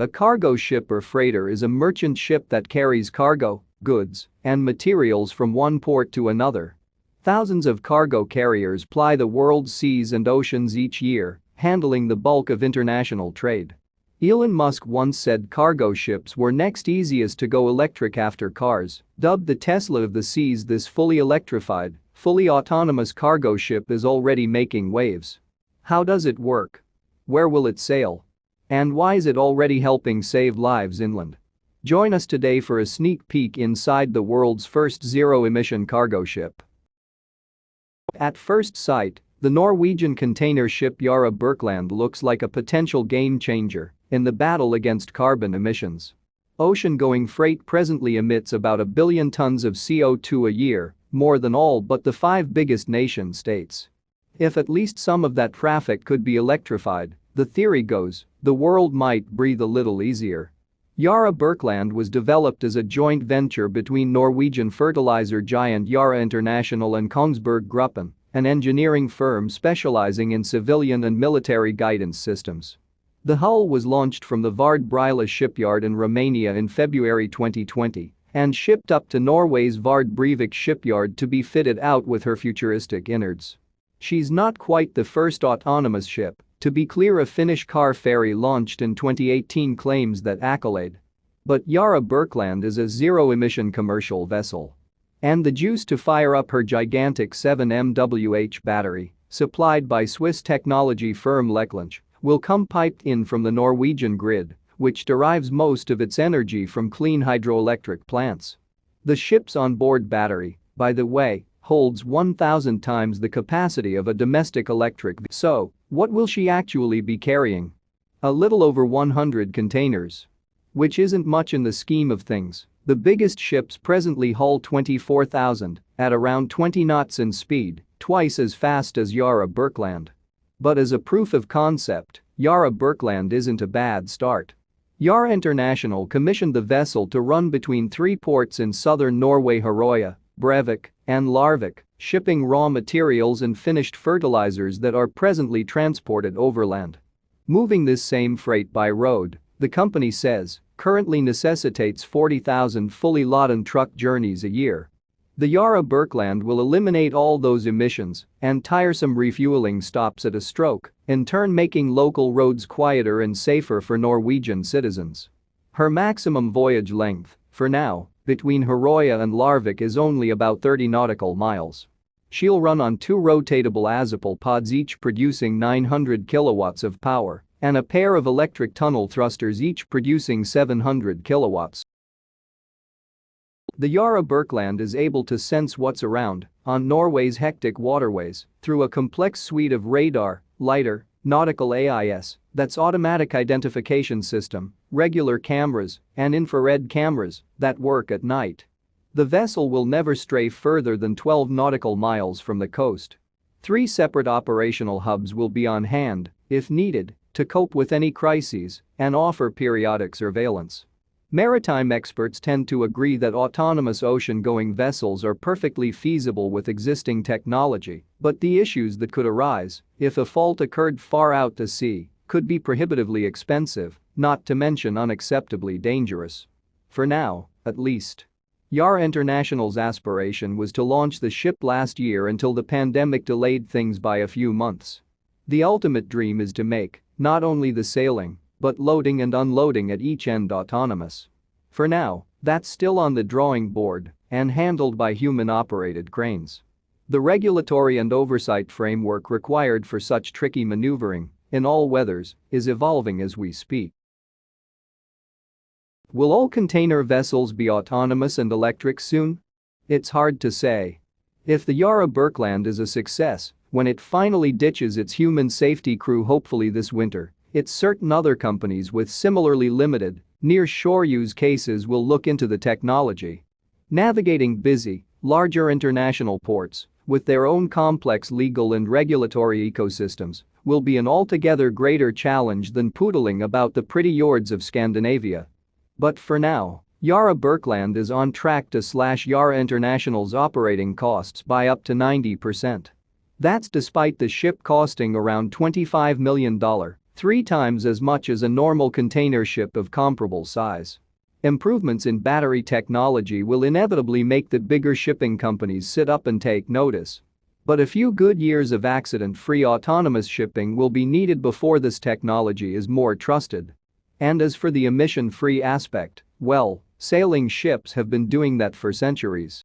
A cargo ship or freighter is a merchant ship that carries cargo, goods, and materials from one port to another. Thousands of cargo carriers ply the world's seas and oceans each year, handling the bulk of international trade. Elon Musk once said cargo ships were next easiest to go electric after cars. Dubbed the Tesla of the seas, this fully electrified, fully autonomous cargo ship is already making waves. How does it work? Where will it sail? And why is it already helping save lives inland? Join us today for a sneak peek inside the world's first zero-emission cargo ship. At first sight, the Norwegian container ship Yara Birkeland looks like a potential game-changer in the battle against carbon emissions. Ocean-going freight presently emits about 1 billion tons of CO2 a year, more than all but the 5 biggest nation-states. If at least some of that traffic could be electrified, the theory goes, the world might breathe a little easier. Yara Birkeland was developed as a joint venture between Norwegian fertilizer giant Yara International and Kongsberg Gruppen, an engineering firm specializing in civilian and military guidance systems. The hull was launched from the Vard Brila shipyard in Romania in February 2020 and shipped up to Norway's Vard Breivik shipyard to be fitted out with her futuristic innards. She's not quite the first autonomous ship. To be clear, a Finnish car ferry launched in 2018 claims that accolade. But Yara Birkeland is a zero-emission commercial vessel. And the juice to fire up her gigantic 7 MWh battery, supplied by Swiss technology firm Lechlanche, will come piped in from the Norwegian grid, which derives most of its energy from clean hydroelectric plants. The ship's onboard battery, by the way, holds 1,000 times the capacity of a domestic electric vehicle. So, what will she actually be carrying? A little over 100 containers. Which isn't much in the scheme of things. The biggest ships presently haul 24,000 at around 20 knots in speed, twice as fast as Yara Birkeland. But as a proof of concept, Yara Birkeland isn't a bad start. Yara International commissioned the vessel to run between 3 ports in southern Norway: Herøya, Brevik, and Larvik, shipping raw materials and finished fertilizers that are presently transported overland. Moving this same freight by road, the company says, currently necessitates 40,000 fully laden truck journeys a year. The Yara Birkeland will eliminate all those emissions and tiresome refueling stops at a stroke, in turn making local roads quieter and safer for Norwegian citizens. Her maximum voyage length, for now, between Herøya and Larvik is only about 30 nautical miles. She'll run on 2 rotatable Azipal pods, each producing 900 kilowatts of power, and a pair of electric tunnel thrusters, each producing 700 kilowatts. The Yara Birkeland is able to sense what's around on Norway's hectic waterways through a complex suite of radar, lidar, nautical AIS, that's automatic identification system, regular cameras, and infrared cameras that work at night. The vessel will never stray further than 12 nautical miles from the coast. 3 separate operational hubs will be on hand, if needed, to cope with any crises and offer periodic surveillance. Maritime experts tend to agree that autonomous ocean-going vessels are perfectly feasible with existing technology, but the issues that could arise if a fault occurred far out to sea could be prohibitively expensive, not to mention unacceptably dangerous. For now, at least. Yara International's aspiration was to launch the ship last year until the pandemic delayed things by a few months. The ultimate dream is to make not only the sailing, but loading and unloading at each end autonomous. For now, that's still on the drawing board and handled by human-operated cranes. The regulatory and oversight framework required for such tricky maneuvering in all weathers is evolving as we speak. Will all container vessels be autonomous and electric soon? It's hard to say. If the Yara Birkeland is a success, when it finally ditches its human safety crew hopefully this winter, it's certain other companies with similarly limited, near-shore use cases will look into the technology. Navigating busy, larger international ports with their own complex legal and regulatory ecosystems will be an altogether greater challenge than poodling about the pretty fjords of Scandinavia. But for now, Yara Birkeland is on track to slash Yara International's operating costs by up to 90%. That's despite the ship costing around $25 million, 3 times as much as a normal container ship of comparable size. Improvements in battery technology will inevitably make the bigger shipping companies sit up and take notice. But a few good years of accident-free autonomous shipping will be needed before this technology is more trusted. And as for the emission-free aspect, well, sailing ships have been doing that for centuries.